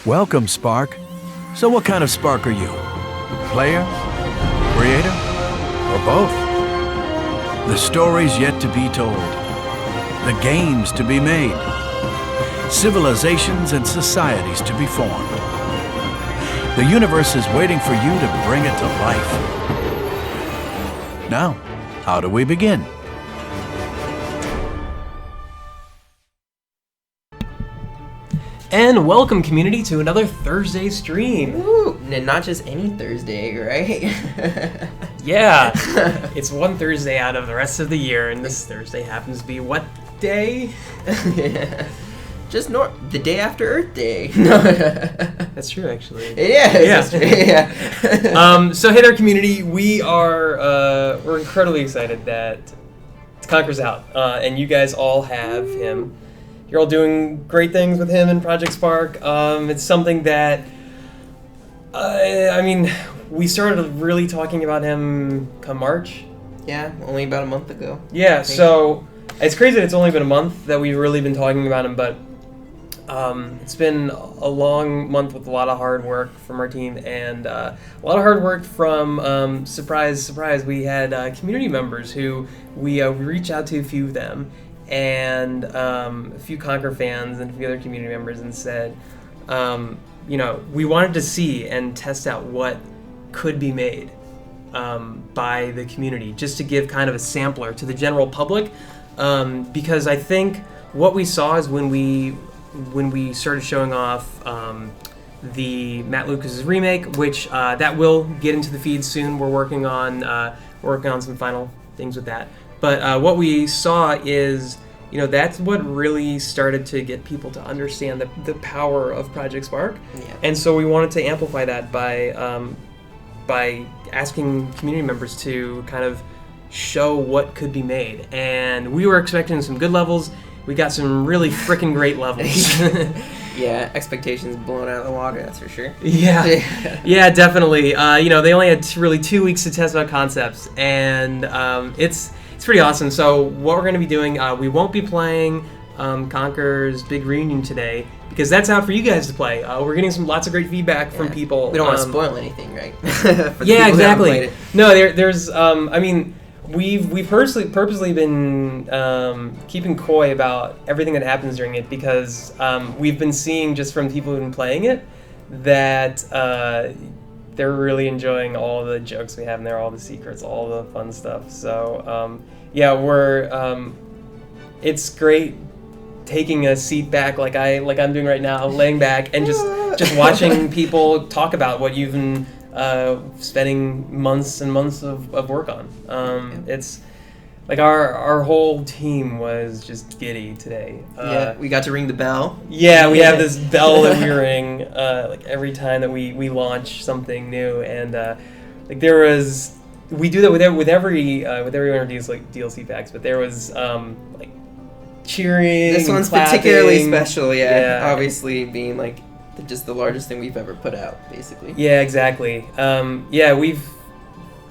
Welcome, Spark. So what kind of Spark are you? Player? Creator? Or both? The stories yet to be told. The games to be made. Civilizations and societies to be formed. The universe is waiting for you to bring it to life. Now, how do we begin? And welcome, community, to another Thursday stream. Ooh, and not just any Thursday, right? Yeah, it's one Thursday out of the rest of the year, and this Thursday happens to be what day? Yeah. Just the day after Earth Day. That's true, actually. Yeah. Yeah. So, hey there, community. We're incredibly excited that Conker's out, and you guys all have him. You're all doing great things with him in Project Spark. It's something that, we started really talking about him come March. Yeah, only about a month ago. Yeah, so it's crazy that it's only been a month that we've really been talking about him, but it's been a long month with a lot of hard work from our team and a lot of hard work from, surprise, we had community members who we reached out to a few of them, and a few Conker fans and a few other community members, and said, we wanted to see and test out what could be made by the community, just to give kind of a sampler to the general public, because I think what we saw is when we started showing off the Matt Lucas's remake, which that will get into the feed soon. We're working on some final things with that. But what we saw is, that's what really started to get people to understand the power of Project Spark. Yeah. And so we wanted to amplify that by asking community members to kind of show what could be made. And we were expecting some good levels. We got some really freaking great levels. Yeah, expectations blown out of the water, that's for sure. Yeah, definitely. They only had really 2 weeks to test out concepts, and it's pretty awesome. So what we're going to be doing, we won't be playing Conker's Big Reunion today, because that's out for you guys to play. We're getting lots of great feedback from people. We don't want to spoil anything, right? Yeah, exactly. No, there's we've purposely been keeping coy about everything that happens during it, because we've been seeing just from people who've been playing it that they're really enjoying all the jokes we have in there, all the secrets, all the fun stuff. So it's great taking a seat back like I'm doing right now, laying back and just watching people talk about what you've been spending months and months of work on. It's like our whole team was just giddy today. We got to ring the bell. Yeah, we have this bell that we ring every time that we launch something new, and we do that with every one of these DLC packs, but there was cheering. This one's clapping. Particularly special, yeah. Obviously being just the largest thing we've ever put out, basically. Yeah, exactly. We've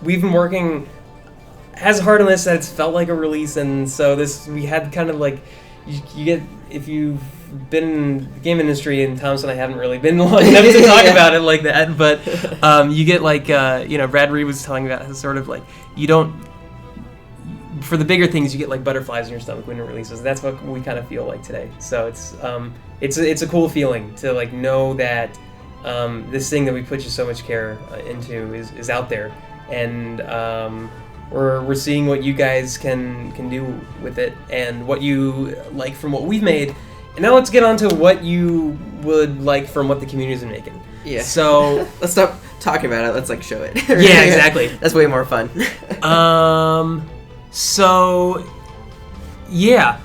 been working as hard on this that it's felt like a release, and so we had kind of you get, if you've been in the game industry, and Thomas and I haven't really been long enough to talk about it like that, but you get Brad Reed was telling me about how sort of you don't, for the bigger things, you get butterflies in your stomach when it releases. That's what we kind of feel like today. So it's a cool feeling to know that this thing that we put so much care into is out there, and we're seeing what you guys can do with it, and what you like from what we've made. And now let's get on to what you would like from what the community's been making. Yeah. So let's stop talking about it. Let's show it. Yeah, exactly. That's way more fun. So yeah.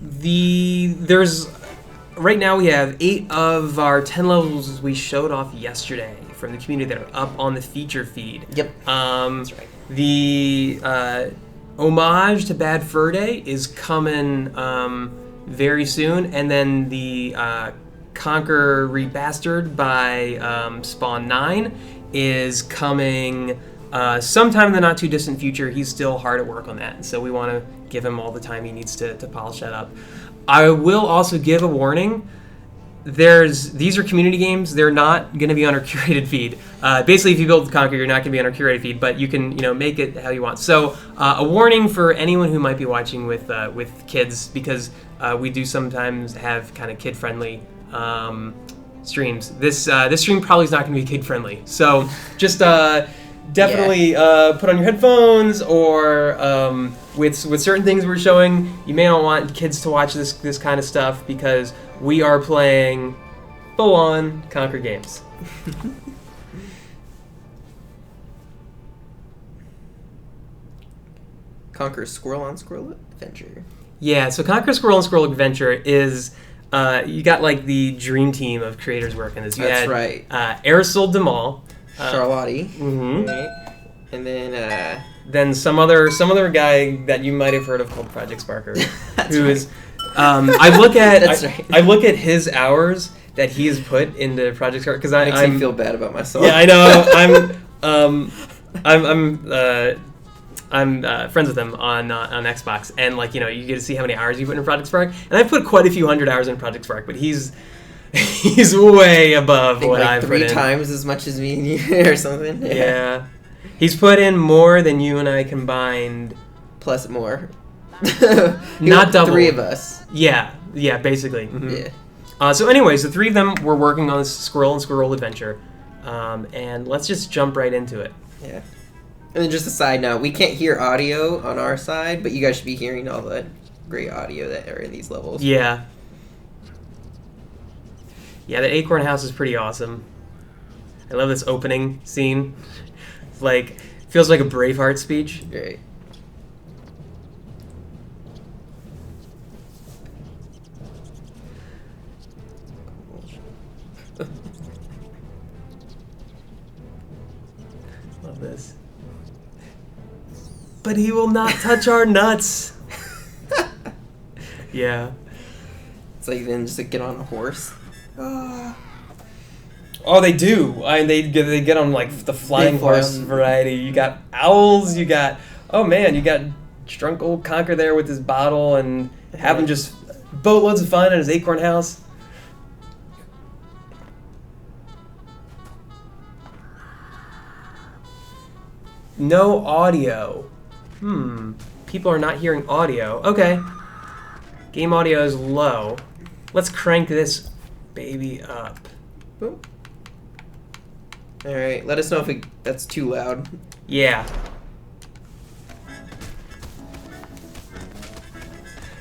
There's right now we have 8 of our 10 levels we showed off yesterday from the community that are up on the feature feed. Yep. That's right. The homage to Bad Fur Day is coming very soon, and then the Conker Remastered by Spawn 9 is coming sometime in the not too distant future. He's still hard at work on that, so we want to give him all the time he needs to polish that up. I will also give a warning. these are community games. They're not going to be on our curated feed. Basically, if you build Conker, you're not going to be on our curated feed, but you can make it how you want. So a warning for anyone who might be watching with kids, because we do sometimes have kind of kid friendly streams. This stream probably is not going to be kid friendly. So just definitely put on your headphones, or with certain things we're showing, you may not want kids to watch this kind of stuff, because we are playing full-on Conker games. Conker Squirrel on Squirrel Adventure. Yeah, so Conker Squirrel and Squirrel Adventure is you got like the dream team of creators working this. That's right. Aerosol Demal, Charlotte. Mm-hmm. Right. And then some other guy that you might have heard of called Project Sparker, who is. I look at his hours that he has put into Project Sparker, because makes me feel bad about myself. Yeah, I know. I'm friends with him on Xbox, and you get to see how many hours you put in Project Spark, and I've put quite a few hundred hours in Project Spark, but he's way above what I've put in. 3 times as much as me and you, or something. Yeah. He's put in more than you and I combined. Plus more. Not double. 3 of us. Yeah, basically. Mm-hmm. Yeah. So anyways, the 3 of them were working on this Squirrel and Squirrel Adventure, and let's just jump right into it. Yeah. And then just a side note, we can't hear audio on our side, but you guys should be hearing all the great audio that are in these levels. Yeah. Yeah, the Acorn House is pretty awesome. I love this opening scene. Feels like a Braveheart speech. Right. Love this. But he will not touch our nuts. Yeah. It's like then just get on a horse. Oh, they do. They get on the flying horse variety. You got owls. You got you got drunk old Conker there with his bottle and having just boatloads of fun at his Acorn House. No audio. People are not hearing audio. Okay. Game audio is low. Let's crank this baby up. Boom. All right. Let us know if that's too loud. Yeah.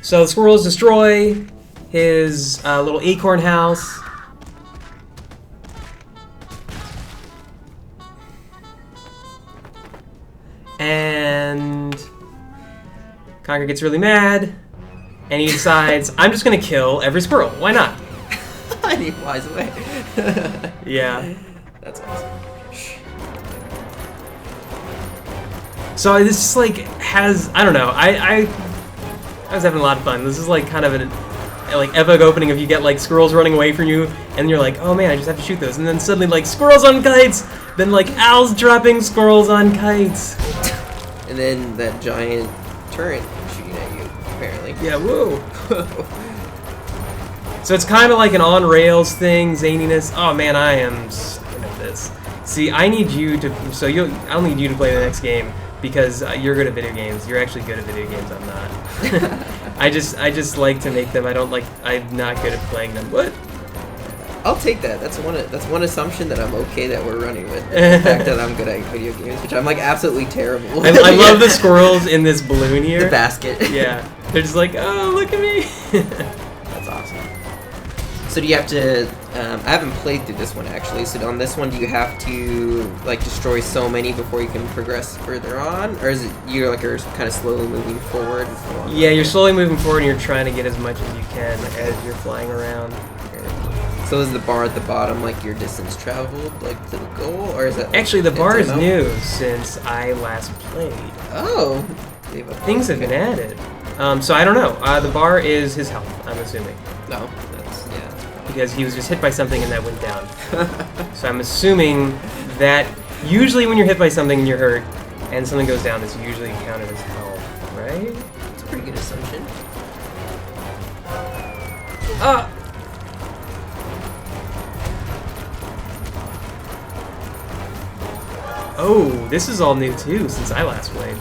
So the squirrels destroy his little acorn house. And Conker gets really mad, and he decides, I'm just going to kill every squirrel. Why not? I need a wise way. Yeah. That's awesome. So this has, I don't know, I was having a lot of fun. This is kind of an epic opening if you get squirrels running away from you, and you're like, oh man, I just have to shoot those. And then suddenly squirrels on kites, then owls dropping squirrels on kites. And then that giant turret shooting at you, apparently. Yeah, whoa. So it's kind of like an on-rails thing, zaniness. Oh man, I am sucking at this. See, I need you to, I'll need you to play the next game, because you're good at video games. You're actually good at video games, I'm not. I just like to make them. I'm not good at playing them. What? I'll take that. That's one assumption that I'm okay that we're running with. The fact that I'm good at video games, which I'm absolutely terrible. I love the squirrels in this balloon here. The basket. Yeah. They're just oh, look at me. That's awesome. So do you have to, I haven't played through this one actually, so on this one do you have to destroy so many before you can progress further on? Or is it you're kind of slowly moving forward? Yeah, you're slowly moving forward and you're trying to get as much as you can as you're flying around. So is the bar at the bottom your distance traveled to the goal, or is that actually the bar is new since I last played? Oh, things have been added. So I don't know. The bar is his health, I'm assuming. No, because he was just hit by something and that went down. So I'm assuming that usually when you're hit by something and you're hurt and something goes down, it's usually counted as health, right? That's a pretty good assumption. Oh, this is all new too since I last played.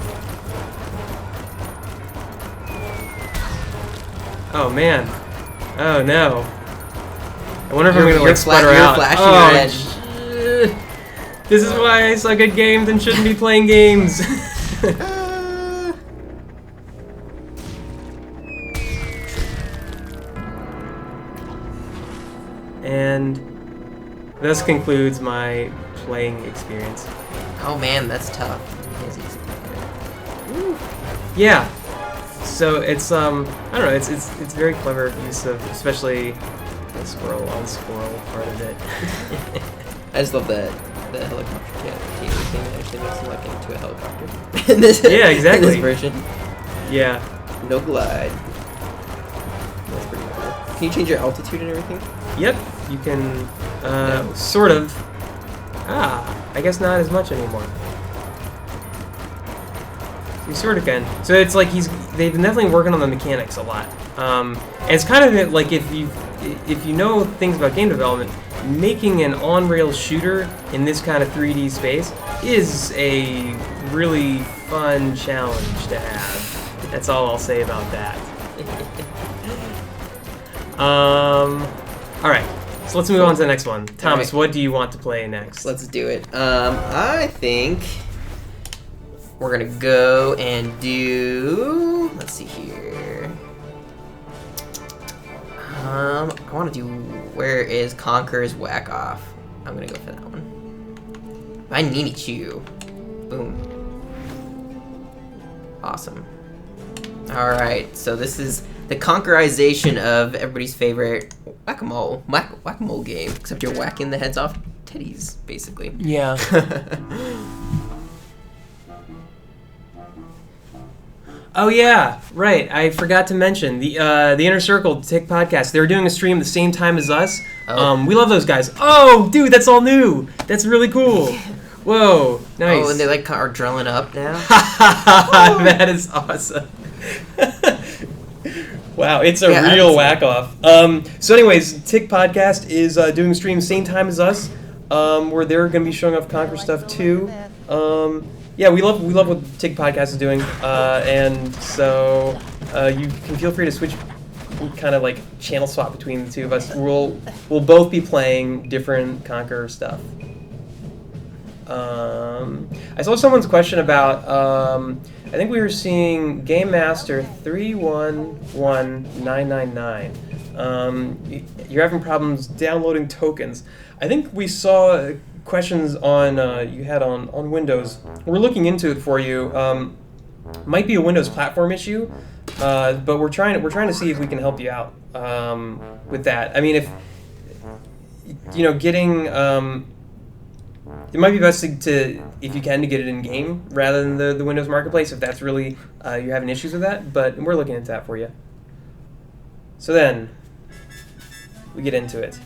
Oh man. Oh no. I wonder if I'm gonna like sputter out. Oh, this is why I suck at games and shouldn't be playing games. And this concludes my playing experience. Oh man, that's tough. Yeah. So it's I don't know. It's very clever use of especially the squirrel on squirrel part of it. I just love that the helicopter team thing that actually makes him like into a helicopter. in this, Yeah, exactly. In this version. Yeah. No glide. That's pretty cool. Can you change your altitude and everything? Yep. You can sort of. I guess not as much anymore. You sort of can. So it's like they've been definitely working on the mechanics a lot. And it's kind of like if you know things about game development, making an on-rail shooter in this kind of 3D space is a really fun challenge to have. That's all I'll say about that. All right. So let's move on to the next one. Thomas, what do you want to play next? Let's do it. I think we're gonna go and do. Let's see here. I want to do Where is Conker's Whack Off? I'm gonna go for that one. I need Chew. Boom. Awesome. All right. So this is the Conkerization of everybody's favorite whack-a-mole whack-a-mole game, except you're whacking the heads off teddies, basically. Yeah. Oh yeah, right. I forgot to mention the Inner Circle Tick podcast. They were doing a stream the same time as us. Oh. We love those guys. Oh, dude, that's all new. That's really cool. Whoa, nice. Oh, and they like are drilling up now. That is awesome. Wow, it's a real whack-off. So anyways, Tick Podcast is doing a stream same time as us, where they're going to be showing off Conker stuff too. Yeah, we love what Tick Podcast is doing, and so you can feel free to switch, kind of like channel swap between the two of us. We'll both be playing different Conker stuff. I saw someone's question about. I think we were seeing Game Master 311999. You're having problems downloading tokens. I think we saw questions on you had on Windows. We're looking into it for you. Might be a Windows platform issue, but we're trying to see if we can help you out with that. I mean, if getting it might be best to if you can to get it in game rather than the Windows Marketplace if that's really you're having issues with that. But we're looking into that for you. So then we get into it.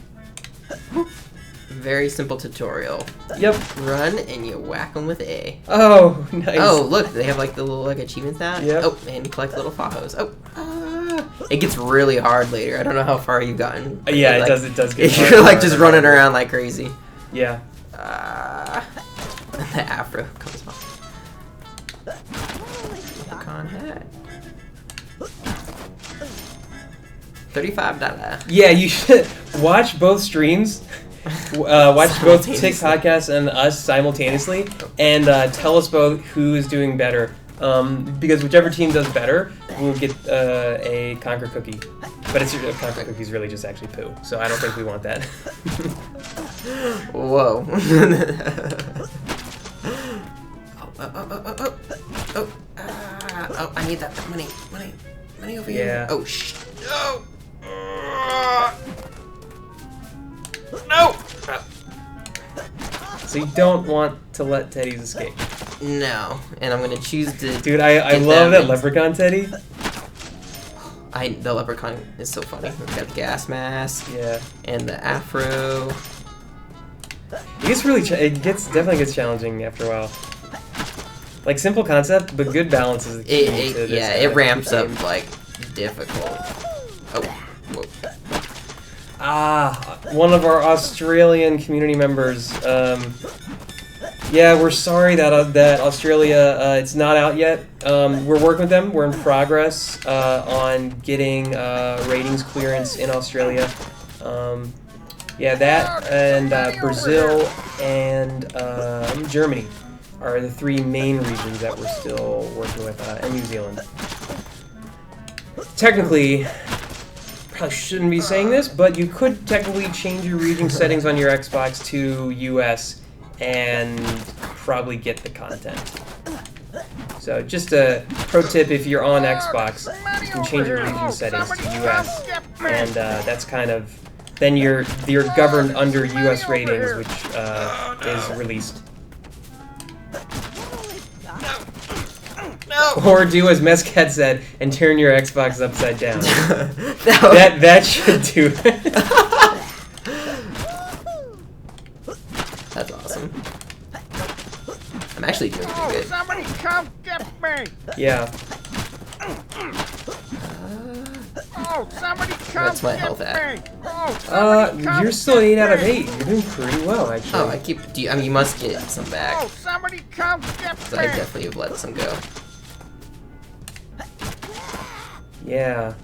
Very simple tutorial. Yep. Run and you whack them with A. Oh, nice. Oh, look, they have like the little achievements now. Yep. Oh, and collect little fajos. Oh. It gets really hard later. I don't know how far you've gotten. Yeah, like, it does get hard. You're like just running around like crazy. Yeah. And the afro comes off. Con hat. $35. Yeah, you should watch both streams. Watch both Tick Podcasts and us simultaneously, and tell us both who is doing better. Because whichever team does better will get a Conker cookie. But a Conker cookie is really just actually poo, so I don't think we want that. Whoa. Oh, I need that money over here. Yeah. Oh, no! So you don't want to let teddies escape. No, and I'm gonna choose to. Dude, I love that leprechaun teddy. The leprechaun is so funny. We've got the gas mask. Yeah. And the afro. It gets definitely gets challenging after a while. Like simple concept, but good balance is the key to this. Yeah, it ramps up like difficult. Oh, whoa. One of our Australian community members Yeah, we're sorry that Australia it's not out yet. We're working with them. We're in progress on getting ratings clearance in Australia. Yeah, that and Brazil and Germany are the 3 main regions that we're still working with, and New Zealand. Technically, probably shouldn't be saying this, but you could technically change your region settings on your Xbox to US and probably get the content. So just a pro tip, if you're on Xbox, you can change your region settings to US, and that's kind of, then you're governed under US ratings, which is released. Or do as Mescat said and turn your Xbox upside down. That should do it. That's awesome. I'm actually doing pretty good. Somebody come get me! Yeah. Oh, somebody come What's my get health at? me! Oh, somebody come You're still get 8 out of me! 8. You're doing pretty well, actually. Oh, I keep. I mean, you must get some back. Oh, somebody come get So me! I definitely have let some go. Yeah.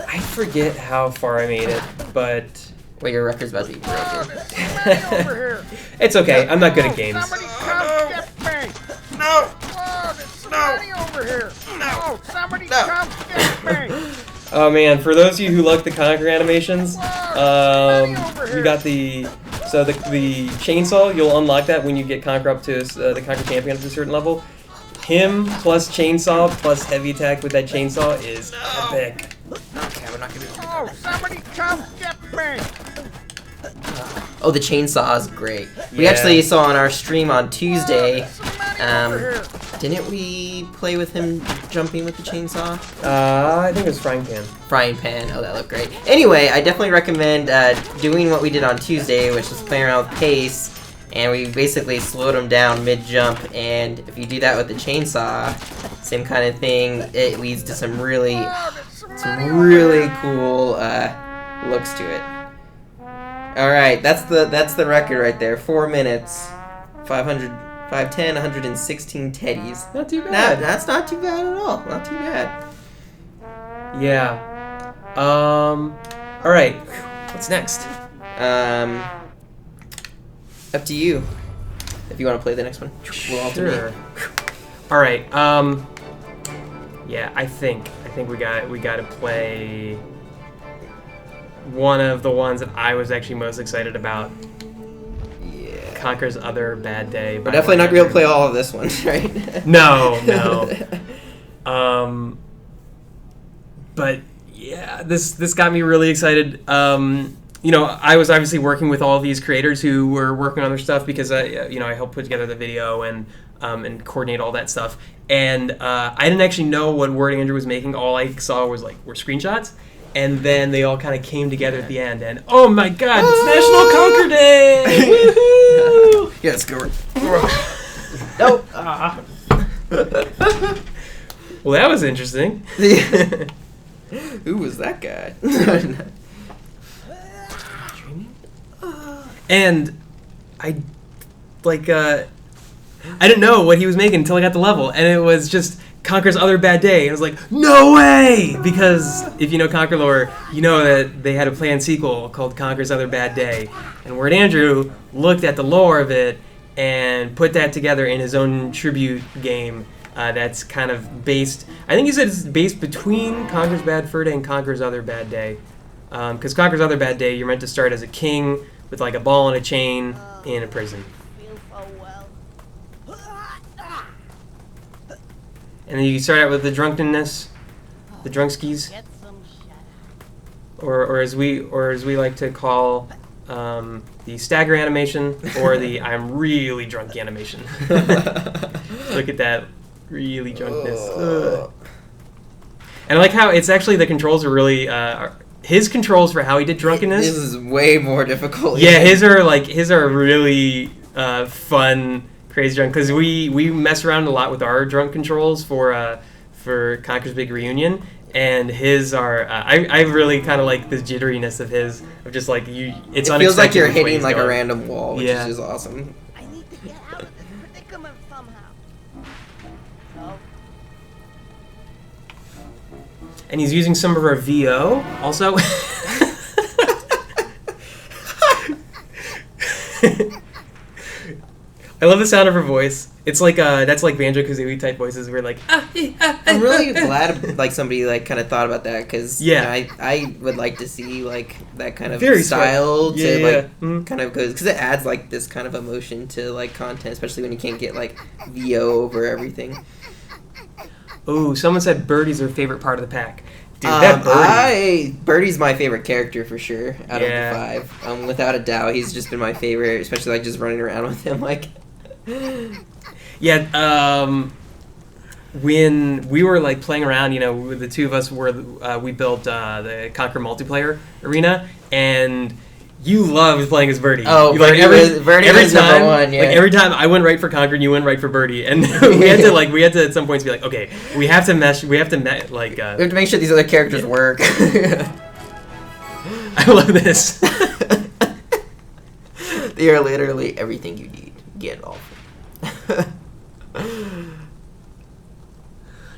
I forget how far I made it, but Wait, your record's about to be Oh, broken. there's somebody over here! it's okay. I'm not good at games. Somebody come get me! No! Oh, there's somebody over here! Oh, somebody come get me! Oh man, for those of you who like the Conker animations, you got the chainsaw. You'll unlock that when you get Conker up to the Conker champion up to a certain level. Him plus chainsaw plus heavy attack with that chainsaw is epic. Okay, we're not gonna do it. Oh, somebody come get me! Oh, the chainsaw is great. We Yeah. actually saw on our stream on Tuesday. Over here! Didn't we play with him jumping with the chainsaw? I think it was frying pan. Frying pan. Oh, that looked great. Anyway, I definitely recommend doing what we did on Tuesday, which was playing around with pace. And we basically slowed him down mid-jump, and if you do that with the chainsaw, same kind of thing, it leads to some really cool looks to it. Alright, that's the record right there. 4 minutes, 510, 116 teddies. Not too bad. That's not too bad at all. Not too bad. Yeah. All right. What's next? Up to you. If you want to play the next one. We'll alternate. All right. Yeah, I think we got to play one of the ones that I was actually most excited about. Yeah. Conker's Other Bad Day. We're definitely not going to be able to play all of this one, right? No. But yeah, this got me really excited. You know, I was obviously working with all these creators who were working on their stuff because I helped put together the video and coordinate all that stuff. And I didn't actually know what word Andrew was making. All I saw were screenshots, and then they all kind of came together at the end. And oh my God, it's National Conker Day! Woohoo! Yeah, let's go. Nope. Well, that was interesting. Who was that guy? And I didn't know what he was making until I got the level, and it was just Conker's Other Bad Day. And I was like, no way! Because if you know Conker lore, you know that they had a planned sequel called Conker's Other Bad Day. And Word Andrew looked at the lore of it and put that together in his own tribute game that's kind of based, I think he said it's based between Conker's Bad Fur Day and Conker's Other Bad Day. Because Conker's Other Bad Day, you're meant to start as a king with like a ball and a chain in a prison. And then you start out with the drunkenness, the drunkskis, or as we like to call the stagger animation, or the I'm really drunk animation. Look at that, really drunkness. Ugh. And I like how it's actually the controls are really his controls for how he did drunkenness. This is way more difficult. Yeah, his are really fun, crazy drunk, because we mess around a lot with our drunk controls for Conker's Big Reunion, and his are I really kind of like the jitteriness of his, of just like it's It feels like unexpected you're which way hitting he's like a going. random wall, which Yeah. is just awesome. I need to get out of this predicament somehow. Oh, And he's using some of our VO also. I love the sound of her voice. It's like that's like Banjo-Kazooie type voices. We're like, I'm really glad like somebody like kind of thought about that, because Yeah. I would like to see like that kind of Very style smart. to Yeah, like yeah. Mhm. kind of because it adds like this kind of emotion to like content, especially when you can't get like VO over everything. Oh, someone said Birdie's their favorite part of the pack. Dude, that Birdie. Birdie's my favorite character for sure out Yeah. of the 5. Without a doubt, he's just been my favorite, especially like just running around with him like. Yeah, when we were like playing around, you know, the two of us were we built the Conker multiplayer arena, and you loved playing as Birdie. Oh, You, Birdie was number one, yeah. Like every time I went right for Conker and you went right for Birdie, and we had to at some points be like, okay, we have to mesh, like. We have to make sure these other characters work. I love this. They are literally everything you need. Get off.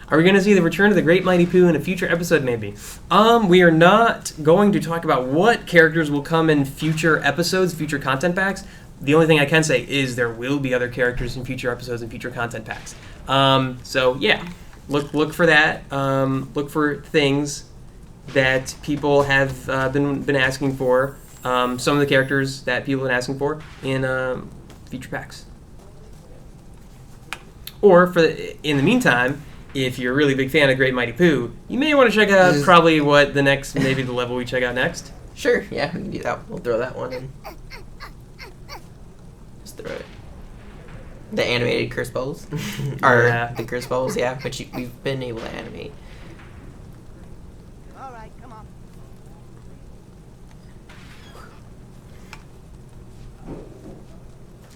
Are we going to see the return of the Great Mighty Poo in a future episode, maybe? We are not going to talk about what characters will come in future episodes, future content packs. The only thing I can say is there will be other characters in future episodes and future content packs. So, yeah, look for that. Look for things that people have been asking for. Some of the characters that people have been asking for in future packs. Or, in the meantime, if you're a really big fan of Great Mighty Poo, you may want to check out probably what the next, maybe the level we check out next. Sure, yeah, we can do that. We'll throw that one in. Just throw it. The animated curse bubbles. Or Yeah. the curse bubbles, yeah, which we've been able to animate. all right, come on.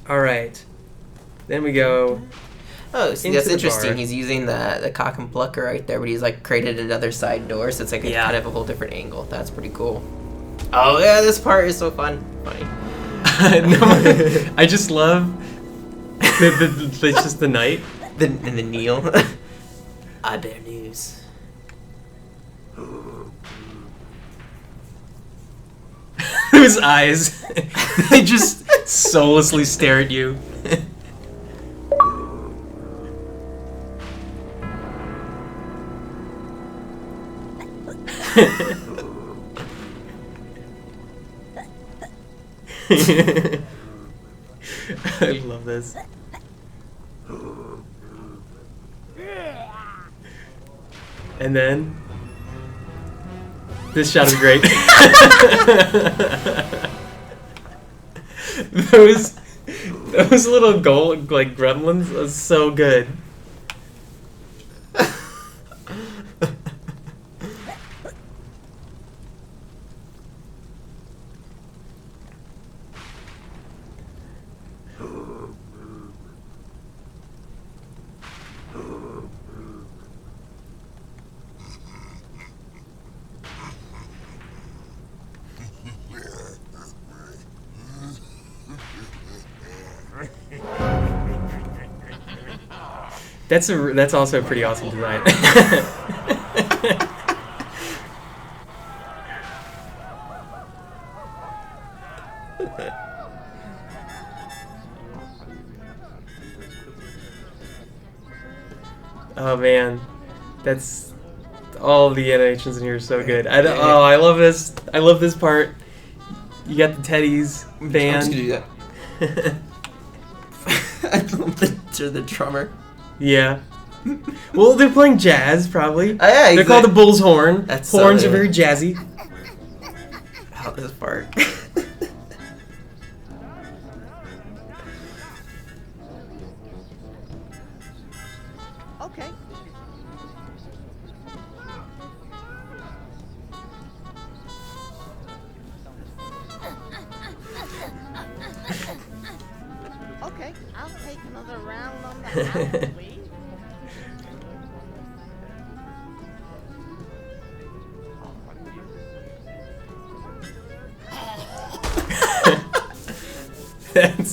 All right. Then we go. Oh, see, Into that's the interesting. bar. He's using the cock and plucker right there, but he's like created another side door, so it's like Yeah. kind of a whole different angle. That's pretty cool. Oh yeah, this part is so fun. Funny. No, I just love it's just the night. The kneel. I bear news. Those eyes, they just soullessly stare at you. I love this. And then this shot is great. those little gold like gremlins are so good. That's also a pretty awesome design. Oh man, that's all the animations in here are so good. I love this. I love this part. You got the Teddy's I'm band. just gonna do that. I love the drummer. Yeah. Well, they're playing jazz, probably. Oh, yeah, They're called the Bull's Horn. That's so Horns are good. very jazzy. How this part. Okay. Okay, I'll take another round on the house, please.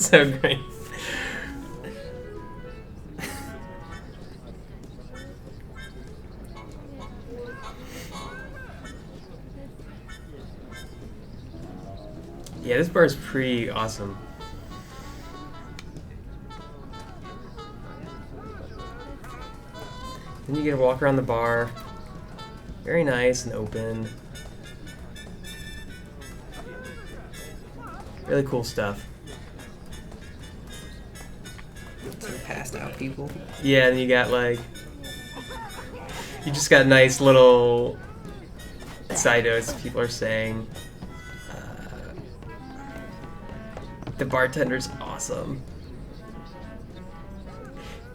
so great. Yeah, this bar is pretty awesome. Then you get to walk around the bar. Very nice and open. Really cool stuff. Some passed out people. Yeah, and you got like... You just got nice little side notes people are saying. The bartender's awesome.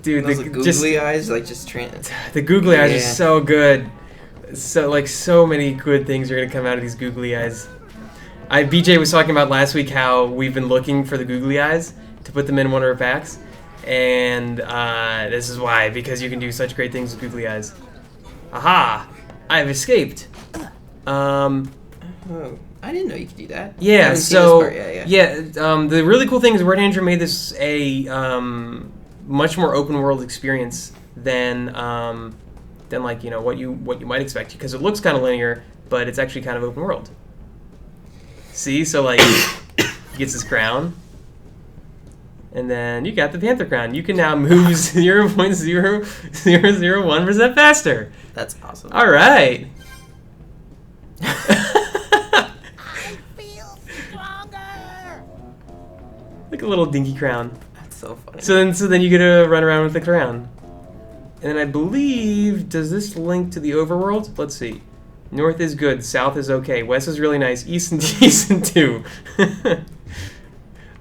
Dude, Those googly eyes, like just the googly eyes are Yeah. so good. So like so many good things are gonna come out of these googly eyes. BJ was talking about last week how we've been looking for the googly eyes to put them in one of our packs, and this is why, because you can do such great things with googly eyes. Aha! I've escaped. Oh, I didn't know you could do that. I Yeah, haven't seen so this part yet, the really cool thing is Word Andrew made this a much more open world experience than like what you might expect, because it looks kind of linear, but it's actually kind of open world. See, so like he gets his crown, and then you got the Panther crown. You can now move 0.0001% faster. That's awesome. All right. Like a little dinky crown. That's so funny. So then you get to run around with the crown. And then I believe, does this link to the overworld? Let's see. North is good, south is okay, west is really nice, east and too.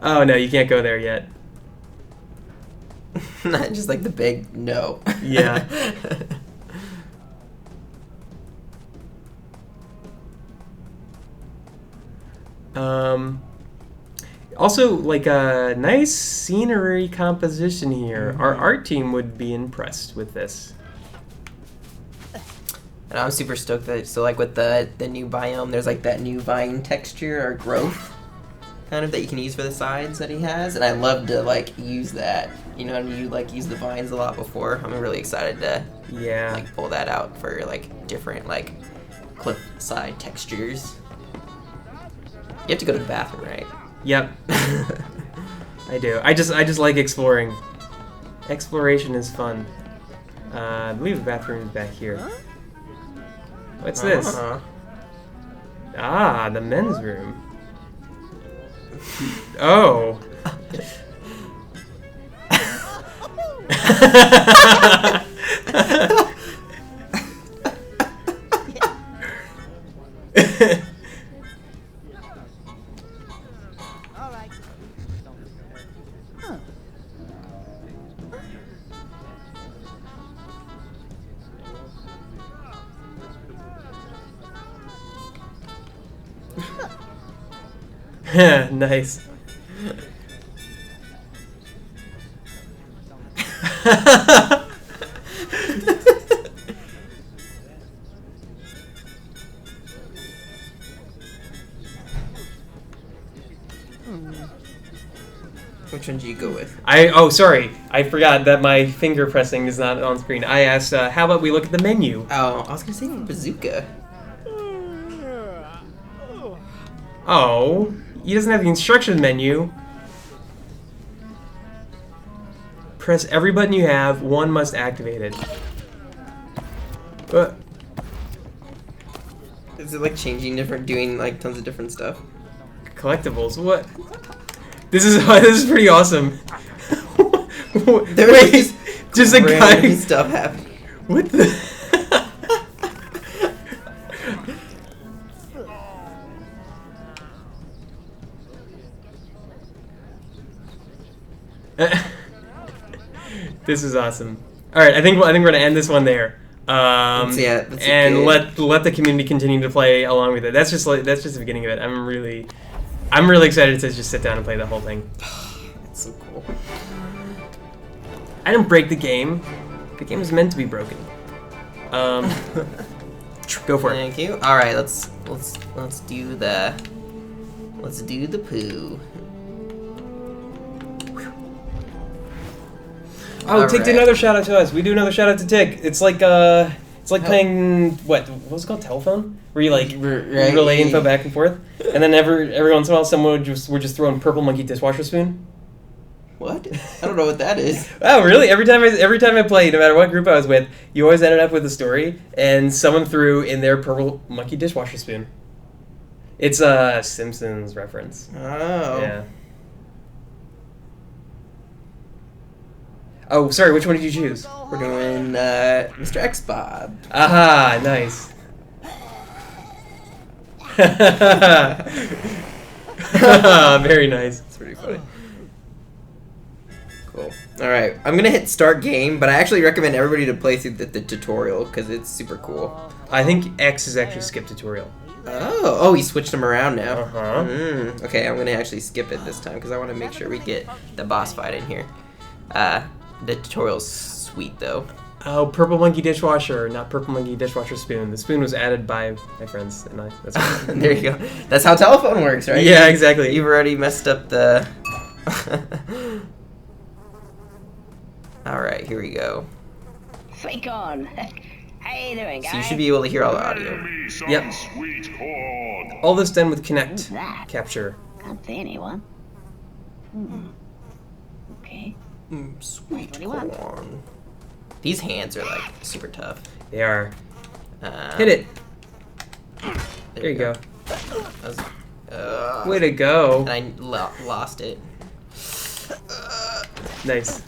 Oh no, you can't go there yet. Not just like the big no. Yeah. Also, like a nice scenery composition here. Our art team would be impressed with this. And I'm super stoked that, so like with the new biome, there's like that new vine texture or growth kind of that you can use for the sides that he has, and I love to like use that. You know, you like use the vines a lot before. I'm really excited to like pull that out for like different like cliff side textures. You have to go to the bathroom, right? Yep. I do. I just like exploring. Exploration is fun. I believe the bathroom is back here. What's this? Ah, the men's room. Oh. Nice. Which one do you go with? Oh, sorry. I forgot that my finger pressing is not on screen. I asked, how about we look at the menu? Oh, I was gonna say bazooka. Oh, he doesn't have the instruction menu. Press every button you have. One must activate it. Is it like changing different, doing like tons of different stuff? Collectibles. What? This is pretty awesome. There Wait, just a guy. random stuff happening. What the? This is awesome. All right, I think we're gonna end this one there. That's And good. let the community continue to play along with it. That's just the beginning of it. I'm really excited to just sit down and play the whole thing. That's so cool. I didn't break the game. The game is meant to be broken. Go for it. Thank you. All right, let's do the poo. Oh, Tick did Alright. another shout out to us. We do another shout out to Tick. It's like playing what was it called, telephone, where you like Right. relay info back and forth, and then every once in a while someone would just throwing purple monkey dishwasher spoon. What? I don't know what that is. Oh, really? Every time I played, no matter what group I was with, you always ended up with a story, and someone threw in their purple monkey dishwasher spoon. It's a Simpsons reference. Oh. Yeah. Oh, sorry. Which one did you choose? We're doing Mr. X Bob. Aha! Nice. Very nice. It's pretty funny. Cool. Alright, I'm gonna hit start game, but I actually recommend everybody to play through the tutorial because it's super cool. I think X is actually skip tutorial. Oh, he switched them around now. Uh-huh. Okay, I'm gonna actually skip it this time because I want to make sure we get the boss fight in here. The tutorial's sweet though. Oh, purple monkey dishwasher, not purple monkey dishwasher spoon. The spoon was added by my friends and I. That's fine. There you go. That's how telephone works, right? Yeah, exactly. You've already messed up the... Alright, here we go. Sweet corn. How you doing, guys? So you should be able to hear all the audio. Yep. Sweet corn. All this done with Who's Connect that? capture. Can't see anyone. Okay. Sweet What do you want? corn. These hands are like super tough. They are. Hit it. There you go. That was, Way to go. and I lost it. Nice.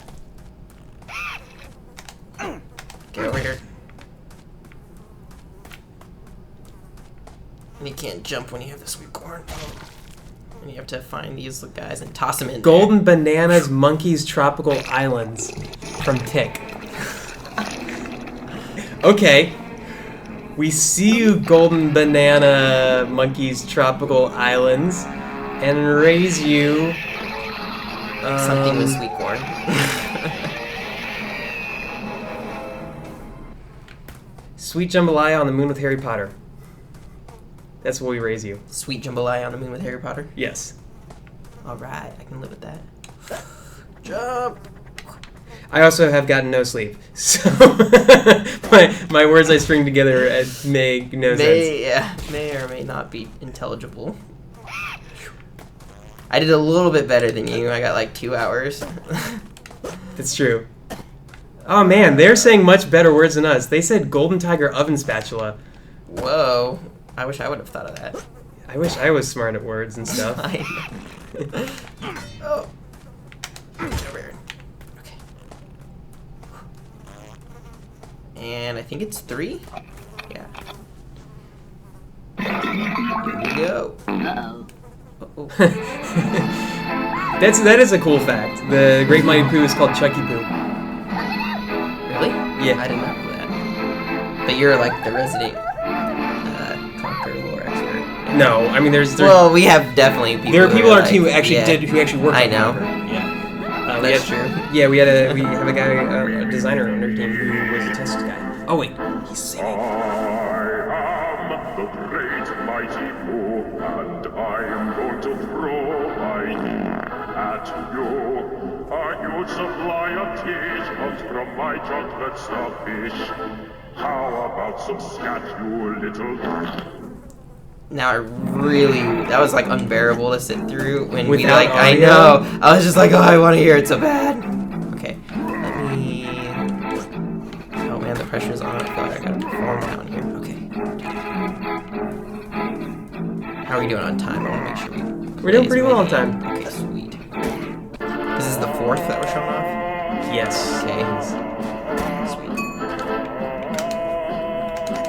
Get over here. And you can't jump when you have the sweet corn. And you have to find these guys and toss them in. Golden Bananas Monkeys Tropical Islands from Tick. Okay. We see you, Golden Banana Monkeys Tropical Islands, and raise you. Something with sweet corn. Sweet Jambalaya on the Moon with Harry Potter. That's what we raise you. Sweet jambalaya on the moon with Harry Potter. Yes. Alright, I can live with that. Jump! I also have gotten no sleep, so my words I string together make no sense. May or may not be intelligible. I did a little bit better than you. I got like 2 hours. That's true. Oh man, they're saying much better words than us. They said golden tiger oven spatula. Whoa. I wish I would have thought of that. I wish I was smart at words and stuff. Oh. Over here. Okay. And I think it's 3? Yeah. Here we go. Uh-oh. Uh-oh. That is a cool fact. The Great Mighty Poo is called Chucky Poo. Really? Yeah. I did not know that. But you're like the resident Conker lore expert. No, I mean Well, we have definitely people. there are people who on are our team who like- actually yeah. who actually worked. I on know. Conker. Yeah. That's true. Yeah, we have a guy, a designer on our team who was a test guy. Oh wait, he's singing. I am the Great Mighty Poo, and I am going to throw my heat at you. I supply a teaspoon from my chocolate starfish. How about some scat, you little... Now that was like unbearable to sit through when we Without like, I audio? know. I was just like, oh, I want to hear it so bad. Okay, let me... Oh man, the pressure's on. I feel like I gotta perform down here. Okay. How are we doing on time? I want to make sure We're doing pretty well on time. Okay, sweet. This is the 4th that we're showing off? Yes. Okay. Sweet.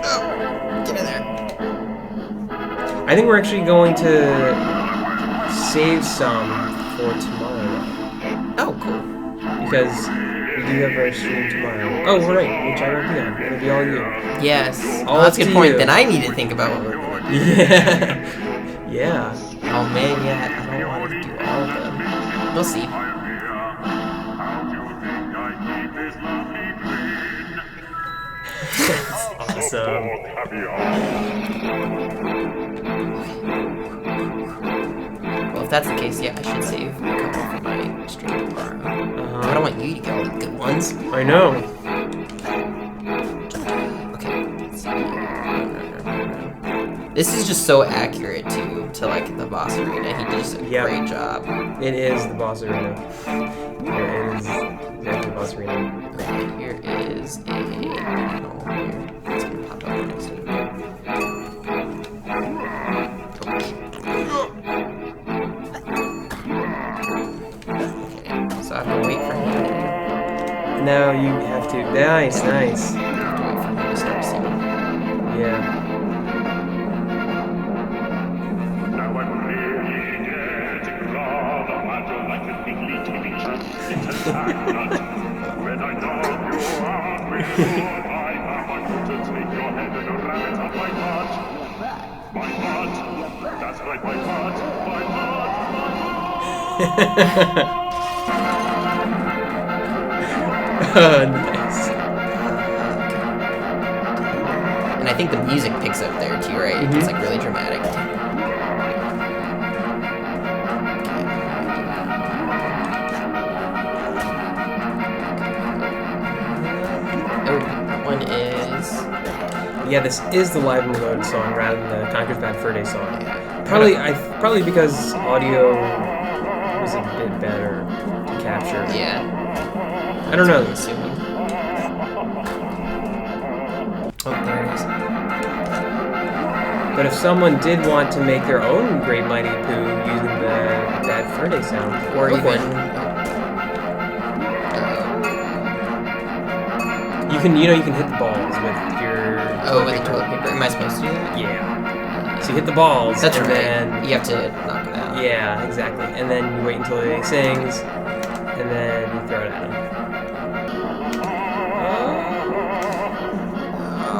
Oh, get in there. I think we're actually going to save some for tomorrow Oh, cool. because we do have our stream tomorrow. Oh, right, which I won't be on. It'll be all you. Yes. All Oh, that's a up good to point. you. Then I need to think about what we're doing. Yeah. Yeah. Oh man, yeah. I don't want to do all of them. We'll see. How do you think I keep this lovely green? Awesome. Well, if that's the case, yeah, I should save a couple for my stream tomorrow. Uh-huh. don't want you to get all the good ones. I know. Okay. Let's see. This is just so accurate to like the boss arena. He does a Yep. great job. It is the boss arena. Yeah, it is exactly the boss arena. Okay, here is a panel here. It's gonna pop up next to it. Okay, so I have to wait for him. Now you have to. Nice, nice. I have to wait for him to start singing. Yeah. Now I'm really getting glad I'm at like a bigly tippy chunk. It's a sack nut. When I knock you out with your eye, I'm going to take your head and ram it up my butt. My butt. That's right, my butt. My butt. Nice. And I think the music picks up there too, right? Mhm. It's like really dramatic. Oh, that one is. Yeah, this is the live reload song rather than the Conker's Bad Fur Day song. Yeah. Probably because audio was a bit better to capture. Yeah. I don't know. Assuming. Oh, there it is. But if someone did want to make their own Great Mighty Poo using the Bad Fur Day sound, Or go for even. it. You can hit the balls with your Oh, with the toilet paper. Am I supposed to do that? Yeah. So you hit the balls. That's and right. Then, You have to knock it out. yeah, exactly. And then you wait until he sings, and then you throw it at him.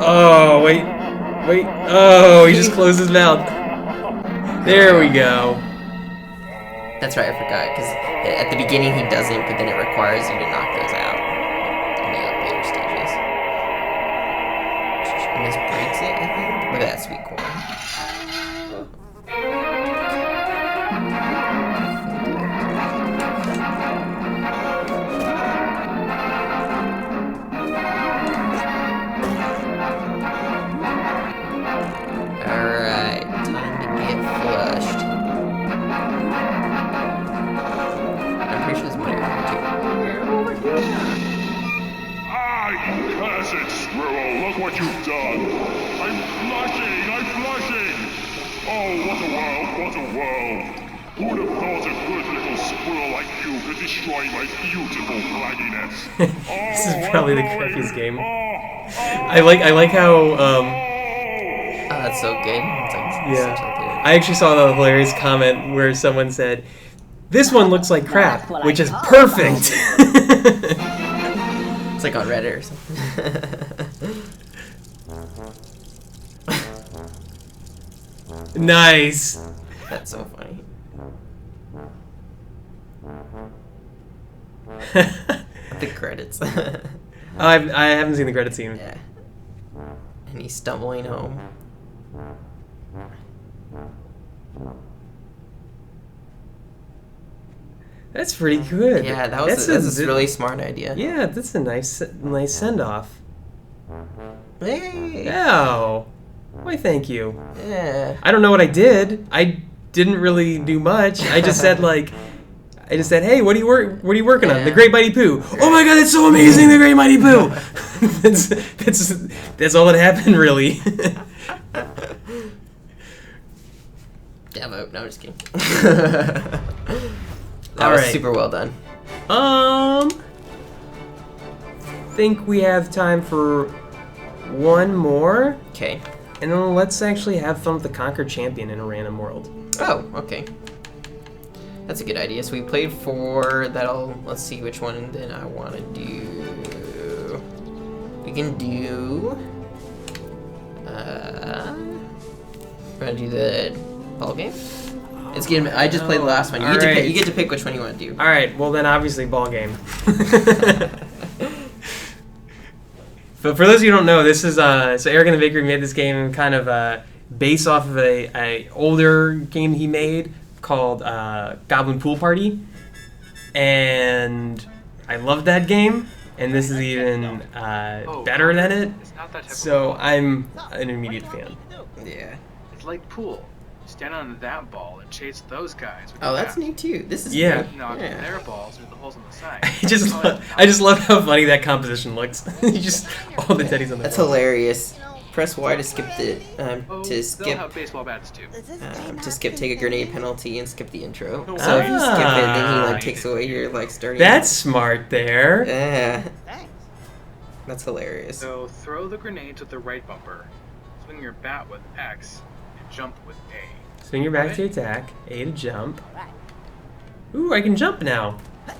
Oh, wait. Oh, he just closed his mouth. There we go. That's right, I forgot. Because at the beginning he doesn't, but then it requires you to knock those out in the later stages. And this breaks it, I think. Look at that sweet corn. Alright, time to get flushed. I'm pretty sure there's money over here too. Ah, you cursed squirrel, look what you've done. I'm flushing. Oh, what a world. Who'd have thought a good little squirrel like you could destroy my beautiful flagginess? This is probably the crappiest game. I like how Oh, that's so good. It's like such yeah. like I actually saw the hilarious comment where someone said, "This one looks like crap," That's what which I is thought. perfect. it's like on Reddit or something. Nice. That's so funny. The credits. I haven't seen the credit scene. Yeah. And he's stumbling home. That's pretty good. Yeah, that's a really smart idea. Yeah, that's a nice send off. Hey. Oh, why? Thank you. Yeah. I don't know what I did. I didn't really do much. I just said hey, what are you working on? The Yeah. Great Mighty Poo. Oh my God, that's so amazing! The Great Mighty Poo. that's all that happened, really. Demo. No, I'm just kidding. That All was right. super well done. Think we have time for one more, Okay. and then let's actually have fun with the Conker champion in a random world. Oh, okay. That's a good idea. So we played 4. Let's see which one then I want to do. We can do. We're gonna do the ball game. It's getting. I just played the last one. You get to pick which one you want to do. All right. Well, then obviously ball game. But for those of you who don't know, this is so Eric and the Bakery made this game kind of based off of a older game he made called Goblin Pool Party, and I loved that game, and this is even better than it. It's not that type So of ball. I'm an immediate fan. Yeah. It's like pool. Stand on that ball and chase those guys. With Oh, your that's bat. neat too. This is Yeah. good. Knock Yeah. their balls with the holes on the side. I just love how funny that composition looks. You just all the teddies on the That's wall. hilarious. Press Y to skip the Oh, to they'll skip have baseball bats too. take a grenade penalty and skip the intro. So if you skip it, then he like takes away your like starting. That's smart there. Yeah. That's hilarious. So throw the grenades with the right bumper, swing your bat with X, and jump with A. Swing your back to attack, A to jump. Ooh, I can jump now.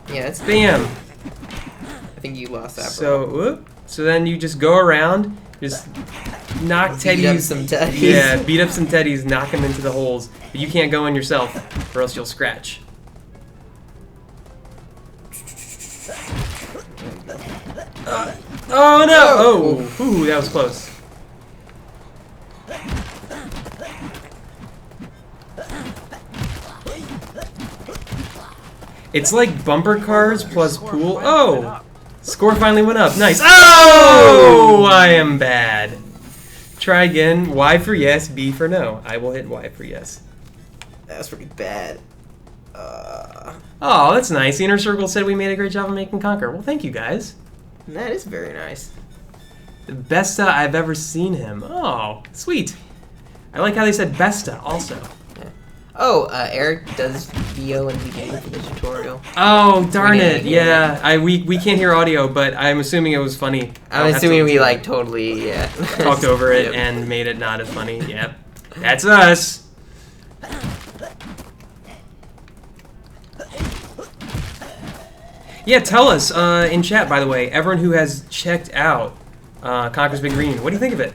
Yeah, it's. Bam. I think you lost that. So, whoop. So then you just go around, just knock Beat teddies. up some teddies. Yeah, beat up some teddies, knock them into the holes. But you can't go in yourself, or else you'll scratch. Oh no! Oh, ooh, that was close. It's like bumper cars plus pool. Oh! Score finally went up. Nice. Oh! I am bad. Try again. Y for yes, B for no. I will hit Y for yes. That's pretty bad. Oh, that's nice. The Inner Circle said we made a great job of making Conker. Well, thank you guys. That is very nice. The Besta I've ever seen him. Oh, sweet. I like how they said Besta also. Oh, Eric does VO and VJ for the tutorial. Oh, darn it. Yeah. Yeah, we can't hear audio, but I'm assuming it was funny. I'm assuming we like totally talked over it Yep. and made it not as funny. Yep. That's us. Yeah, tell us in chat, by the way, everyone who has checked out Conker's Big Green, what do you think of it?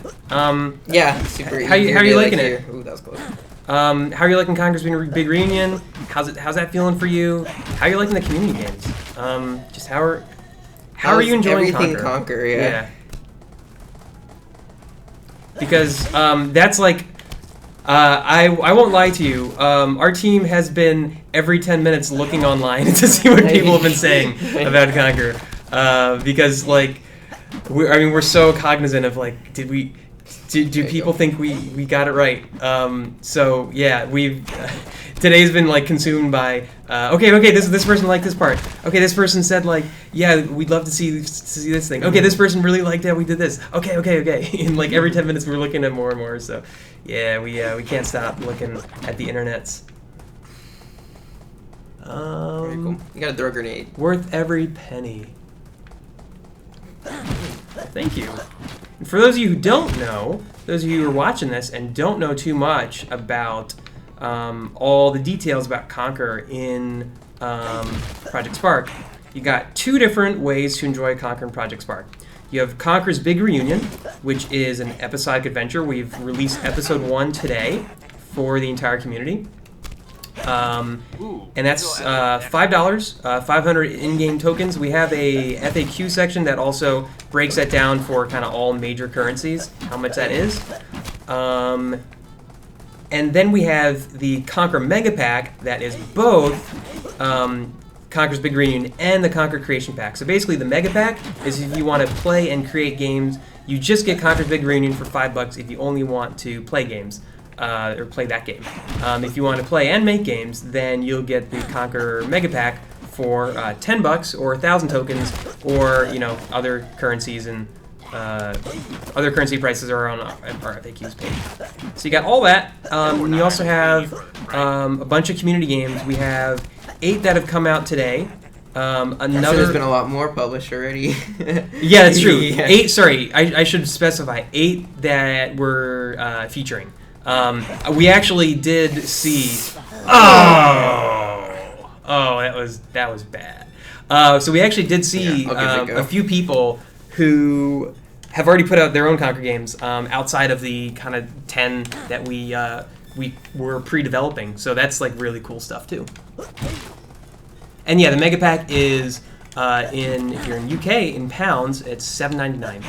Yeah, super. How you really liking like it? Ooh, that was close. How are you liking Conker's Big Reunion? How's that feeling for you? How are you liking the community games? Just how are you enjoying everything Conker? Conker? Yeah. Because that's like I won't lie to you. Our team has been every 10 minutes looking online to see what people have been saying about Conker. Because like we're so cognizant of like do people think we got it right? So yeah, we've today's been like consumed by okay this person liked this part. Okay, this person said like yeah we'd love to see this thing. Okay, this person really liked how we did this. Okay, and like every 10 minutes we're looking at more and more. So yeah, we can't stop looking at the internets. Very cool. You gotta throw a grenade. Worth every penny. Thank you. And for those of you who don't know, those of you who are watching this and don't know too much about all the details about Conker in Project Spark, you got two different ways to enjoy Conker in Project Spark. You have Conker's Big Reunion, which is an episodic adventure. We've released episode 1 today for the entire community. And that's $5, 500 in-game tokens. We have a FAQ section that also breaks that down for kind of all major currencies, how much that is. And then we have the Conker Mega Pack that is both Conker's Big Reunion and the Conker Creation Pack. So basically the Mega Pack is if you want to play and create games, you just get Conker's Big Reunion for $5 if you only want to play games. Or play that game. If you want to play and make games, then you'll get the Conker Mega Pack for $10 or 1,000 tokens, or other currencies and other currency prices are on our FAQs page. So you got all that. And you also have a bunch of community games. We have 8 that have come out today. There's been a lot more published already. Yeah, that's true. Yeah. 8. Sorry, I should specify 8 that we're featuring. We actually did see. Oh, that was bad. So we actually did see a few people who have already put out their own Conker games outside of the kind of 10 that we were pre-developing. So that's like really cool stuff too. And yeah, the Mega Pack is here in UK in pounds. It's $7.99.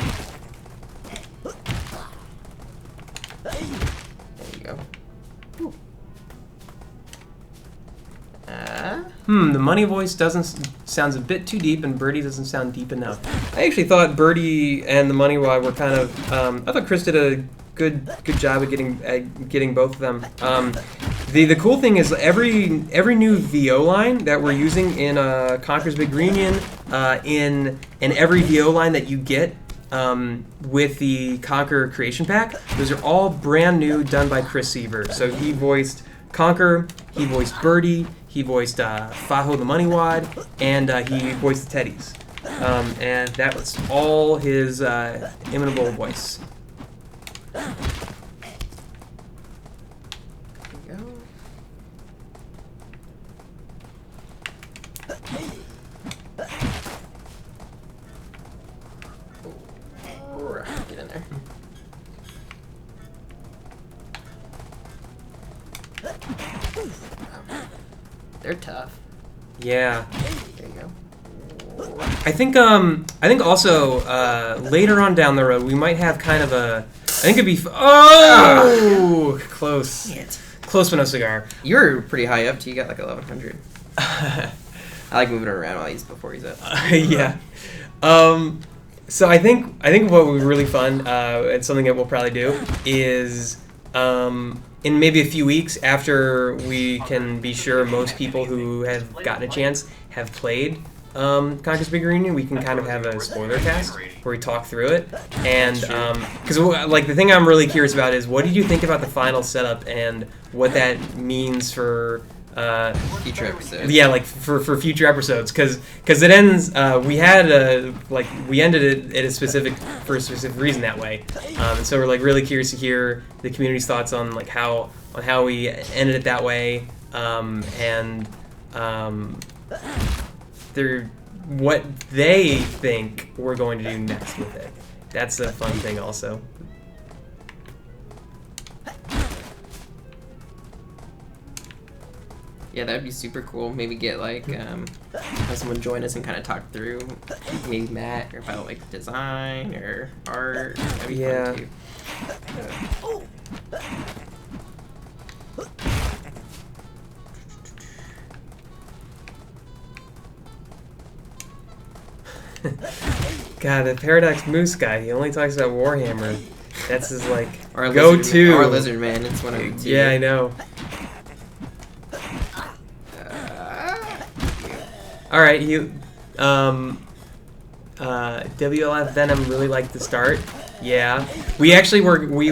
The money voice sounds a bit too deep, and Birdie doesn't sound deep enough. I actually thought Birdie and the money wad were kind of. I thought Chris did a good job at getting both of them. The cool thing is every new VO line that we're using in Conker's Big Reunion, in every VO line that you get with the Conker Creation Pack, those are all brand new, done by Chris Seaver. So he voiced Conker, he voiced Birdie, he voiced Fajo the Money Wad, and he voiced the Teddies. And that was all his imitable voice. There we go. Get in there. They're tough. Yeah. There you go. I think also later on down the road we might have kind of a. I think it'd be. Close. Shit. Close but no cigar. You're pretty high up too. You got like 1100. I like moving around while before he's up. Yeah. So I think what would be really fun, and something that we'll probably do, is in maybe a few weeks after we can be sure most people who have gotten a chance have played Conker's Big Reunion, we can kind of have a spoiler cast where we talk through it. And because like the thing I'm really curious about is what did you think about the final setup and what that means for future episodes. Yeah, like for future episodes, because it ends. We ended it for a specific reason that way, and so we're like really curious to hear the community's thoughts on like how we ended it that way, and what they think we're going to do next with it. That's a fun thing also. Yeah, that'd be super cool. Maybe get like have someone join us and kind of talk through, maybe Matt, or about like design or art. That'd be fun too. God, the Paradox Moose guy, he only talks about Warhammer. That's his like Our go-to. Our Lizard Man, it's one of them too. Yeah, I know. All right, WLF Venom really liked the start. Yeah, we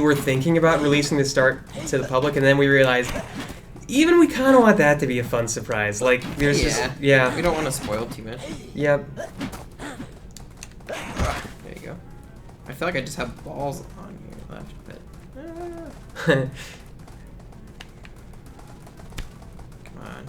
were thinking about releasing the start to the public, and then we realized even we kind of want that to be a fun surprise. Like there's we don't want to spoil too much. Yep. There you go. I feel like I just have balls on here left, but come on.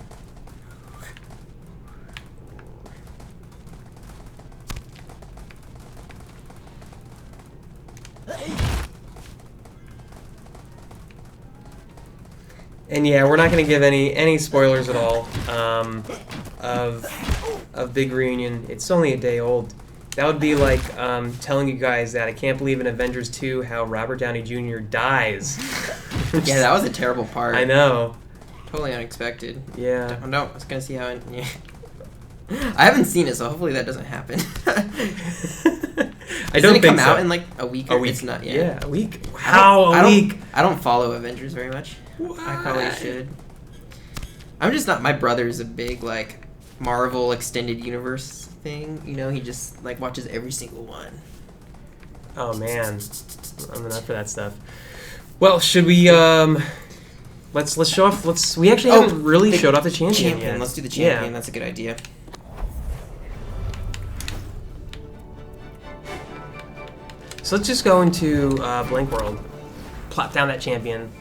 And yeah, we're not going to give any spoilers at all of Big Reunion. It's only a day old. That would be like telling you guys that I can't believe in Avengers 2 how Robert Downey Jr. dies. Yeah, that was a terrible part. I know. Totally unexpected. Yeah. No, I was gonna see how it. Yeah. I haven't seen it, so hopefully that doesn't happen. I don't think come so. out in like a week. A week. It's not. Yeah, a week. How a week? I don't follow Avengers very much. What? I probably should. I'm just not. My brother's a big like Marvel extended universe thing. You know, he just like watches every single one. Oh man, I'm enough for that stuff. Well, should we let's show off. We actually haven't really showed off the champion yet. Let's do the champion. Yeah. That's a good idea. So let's just go into Blank World, plop down that champion,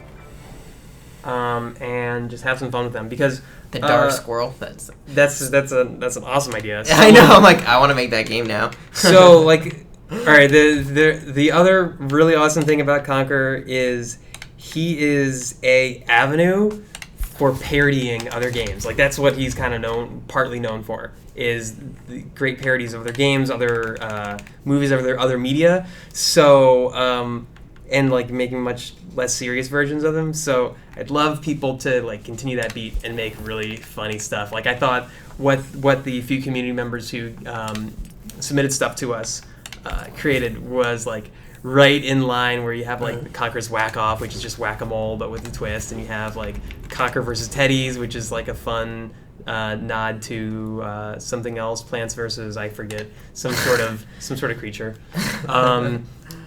and just have some fun with them because The Dark Squirrel. That's an awesome idea. So, I know. I'm like, I want to make that game now. So like, all right. The other really awesome thing about Conker is he is a avenue for parodying other games. Like that's what he's kind of partly known for, is the great parodies of other games, other movies, other media. So and like making much less serious versions of them. So I'd love people to like continue that beat and make really funny stuff. Like I thought what the few community members who submitted stuff to us created was like right in line, where you have like the Conker's Whack Off, which is just whack-a-mole but with a twist, and you have like Conker versus Teddy's, which is like a fun nod to something else, Plants versus I forget some sort of creature,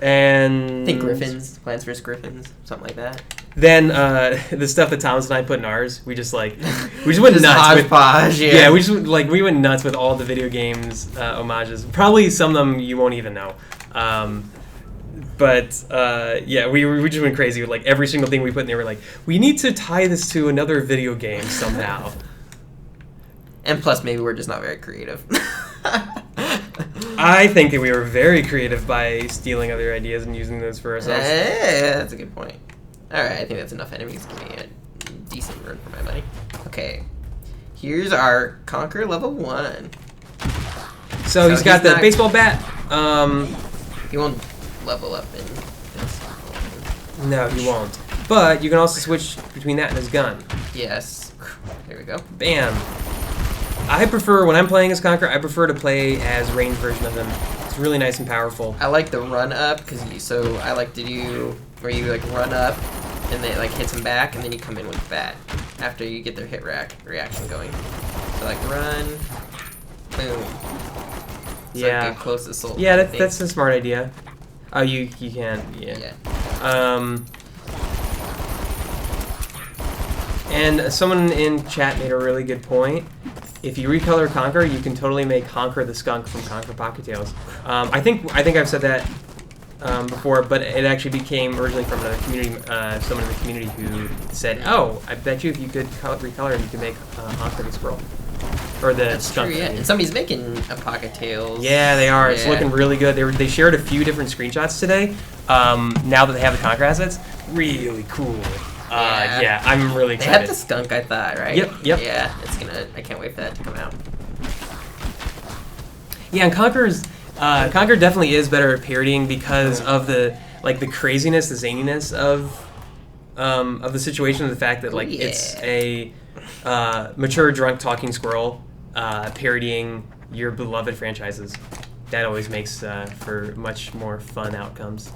and I think Griffins, Plants vs Griffins, something like that. Then the stuff that Thomas and I put in ours, we just went nuts hodgepodge, yeah, we went nuts with all the video games homages. Probably some of them you won't even know. But yeah, we just went crazy with like every single thing we put in there. We're like, we need to tie this to another video game somehow. And plus, maybe we're just not very creative. I think that we were very creative by stealing other ideas and using those for ourselves. That's a good point. All right, I think that's enough enemies. Give me a decent run for my money. Okay, here's our Conker level 1. So he's got the baseball bat. He won't level up in this. No, he won't. But you can also switch between that and his gun. Yes. There we go. Bam. I prefer, when I'm playing as Conker, I prefer to play as ranged version of him. It's really nice and powerful. I like the run up, because I like to do where you like run up and then like hits him back, and then you come in with the bat after you get their hit reaction going. So like run, boom. So yeah. like get close to soul. Yeah, that's a smart idea. Oh, you can, yeah. And someone in chat made a really good point. If you recolor Conker, you can totally make Conker the skunk from Conker Pocket Tales. I think I've said that before, but it actually became originally from another community, someone in the community who said, "Oh, I bet you if you could recolor, you could make Conker the squirrel." Or the skunk. True, yeah. And somebody's making a Pocket Tales. Yeah, they are. Yeah. It's looking really good. They shared a few different screenshots today. Now that they have the Conker assets, really cool. Yeah, I'm really excited. They have the skunk, I thought, right? Yep. Yeah, I can't wait for that to come out. Yeah, and Conker definitely is better at parodying because of the craziness, the zaniness of the situation, the fact that it's a mature, drunk, talking squirrel parodying your beloved franchises. That always makes for much more fun outcomes.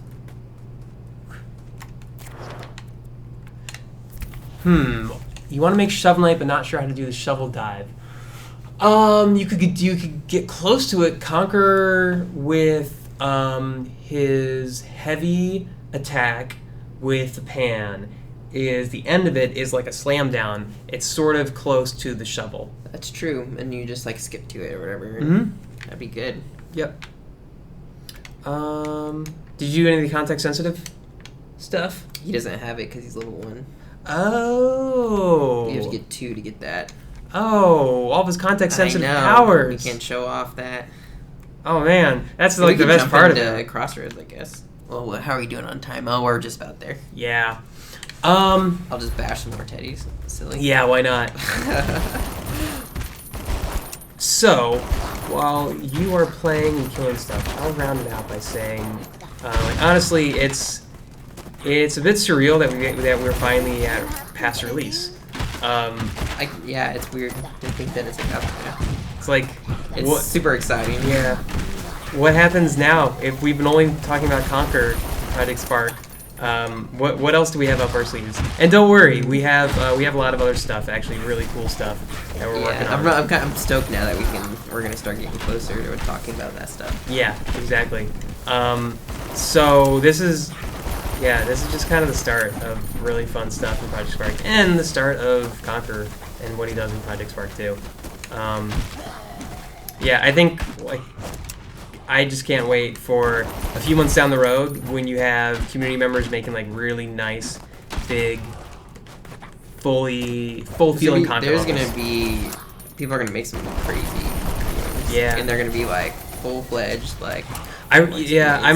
You want to make Shovel Knight, but not sure how to do the shovel dive. You could get close to it. Conker with his heavy attack with the pan is the end of it is like a slam down. It's sort of close to the shovel. That's true, and you just like skip to it or whatever. Mm-hmm. That'd be good. Yep. Did you do any of the context sensitive stuff? He doesn't have it because he's level 1. Oh. You have to get 2 to get that. Oh, all of his context sensitive I know. powers. We can't show off that. Oh man, that's like the best part of it. Crossroads, I guess. Well, how are we doing on time? Oh, we're just about there. Yeah. I'll just bash some more teddies. Silly. Yeah, why not? So, while you are playing and killing stuff, I'll round it out by saying, honestly, it's a bit surreal that we're finally at past release. Yeah, it's weird to think that it's like up there. It's like it's super exciting. Yeah. What happens now? If we've been only talking about Conker, Project Spark, what else do we have up our sleeves? And don't worry, we have a lot of other stuff, actually, really cool stuff that we're working on. I'm stoked now that we're gonna start getting closer to talking about that stuff. Yeah, exactly. So this is just kind of the start of really fun stuff in Project Spark, and the start of Conker and what he does in Project Spark too. I think I just can't wait for a few months down the road when you have community members making really nice, big, full feeling Conker. There's gonna be people are gonna make some crazy games. Yeah, and they're gonna be full fledged I'm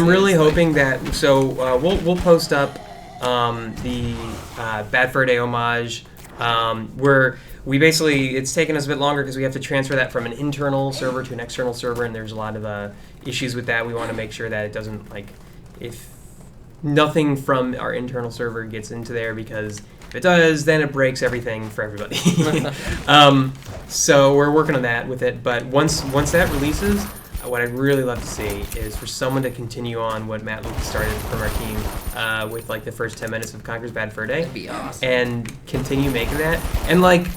really hoping that. So we'll post up the Bad Fur Day homage. Where we basically, it's taken us a bit longer because we have to transfer that from an internal server to an external server, and there's a lot of issues with that. We want to make sure that it doesn't if nothing from our internal server gets into there, because if it does, then it breaks everything for everybody. So we're working on that with it. But once that releases, what I'd really love to see is for someone to continue on what Matt Lucas started from our team with like the first 10 minutes of Conker's Bad Fur Day. That'd be awesome. And continue making that. And like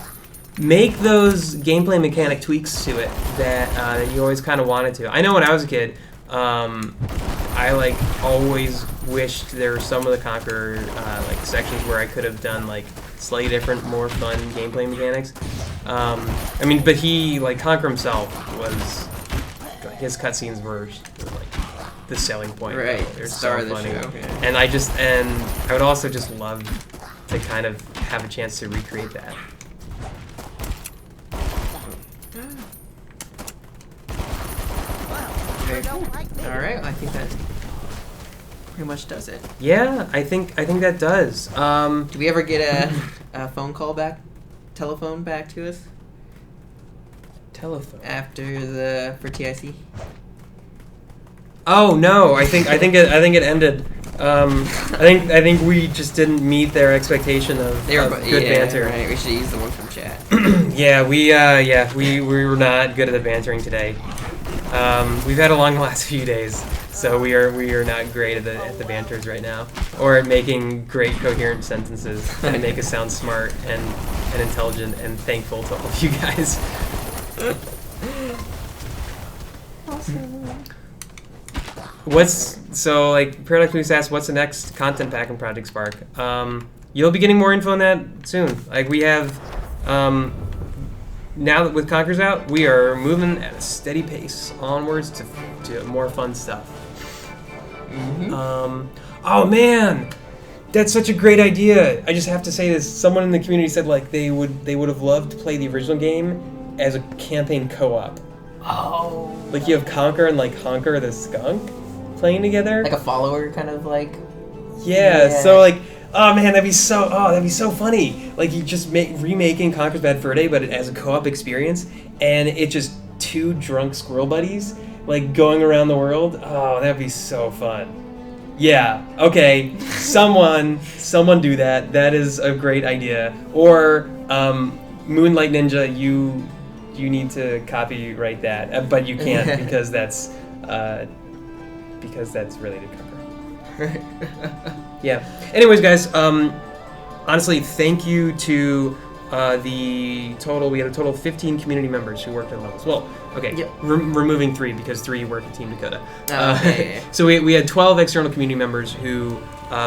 make those gameplay mechanic tweaks to it that you always kind of wanted to. I know when I was a kid, I like always wished there were some of the Conker like sections where I could have done like slightly different, more fun gameplay mechanics. I mean, but he, like Conker himself, was his cutscenes were like the selling point. Right, They're star so of the funny. show. Yeah. And I would also just love to kind of have a chance to recreate that. Very cool. All right, I think that pretty much does it. Yeah, I think that does. Do we ever get a phone call back, telephone back to us Telephone. after for TIC? Oh no, I think it ended. I think we just didn't meet their expectation of good banter. Right, we should use the one from chat. Yeah, we were not good at the bantering today. We've had a long last few days, so we are not great at the banters right now, or at making great coherent sentences that make us sound smart and intelligent and thankful to all of you guys. Paradox Moose asked, what's the next content pack in Project Spark? You'll be getting more info on that soon. Like we have, now that with Conker's out, we are moving at a steady pace onwards to more fun stuff. Mm-hmm. Oh man, that's such a great idea. I just have to say this. Someone in the community said like they would have loved to play the original game as a campaign co-op. Oh. Like you have Conker and like Honker the skunk playing together. Like a follower, kind of like. Yeah. So like, oh man, that'd be so funny. Like you just remaking Conker's Bad Fur Day, but as a co-op experience, and it just two drunk squirrel buddies like going around the world. Oh, that'd be so fun. Yeah. Okay. Someone do that. That is a great idea. Or Moonlight Ninja, you need to copyright that, but you can't because that's related to Conker. Yeah. Anyways, guys, honestly, thank you to we had a total of 15 community members who worked on levels. Well, okay, yep. Removing 3 because 3 work at Team Dakota. Okay. So we had 12 external community members who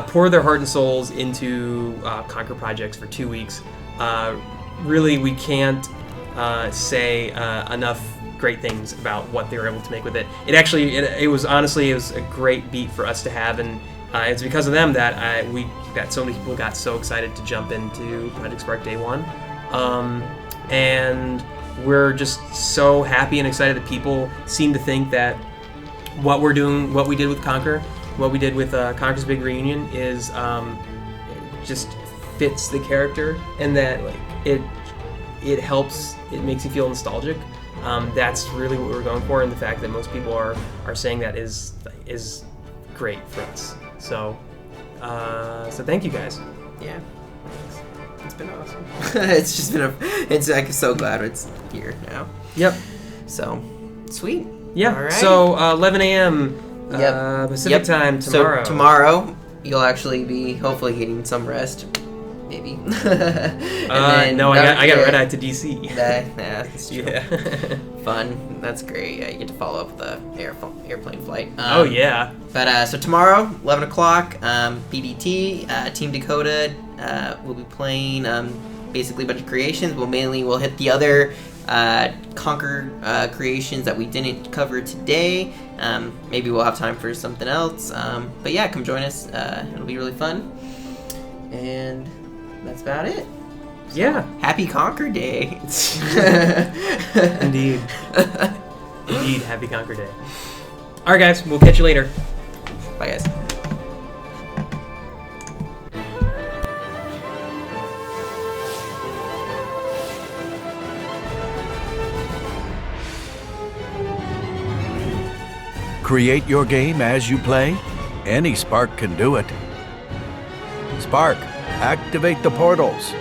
poured their heart and souls into Conker projects for 2 weeks. Really, we can't say enough great things about what they were able to make with it. It was a great beat for us to have, and it's because of them that so many people got so excited to jump into Project Spark Day 1. And we're just so happy and excited that people seem to think that what we did with Conker, what we did with Conker's Big Reunion is it just fits the character, and that like it helps, it makes you feel nostalgic. That's really what we're going for, and the fact that most people are saying that is great for us. So thank you guys. Yeah, it's been awesome. It's just been it's like so glad it's here now. Yep. So sweet. Yeah. All right. So 11 a.m. Pacific time tomorrow. So tomorrow you'll actually be hopefully getting some rest. Maybe. No, I got red eye to DC. That's true. Yeah. Fun. That's great. Yeah, you get to follow up the airplane flight. Oh yeah. But so tomorrow, 11 o'clock, PDT, Team Dakota will be playing basically a bunch of creations. We'll hit the other Conker creations that we didn't cover today. Maybe we'll have time for something else. But yeah, come join us. It'll be really fun. And that's about it. Yeah. Happy Conker Day. Indeed. Indeed, happy Conker Day. Alright guys, we'll catch you later. Bye guys. Create your game as you play? Any Spark can do it. Spark, activate the portals.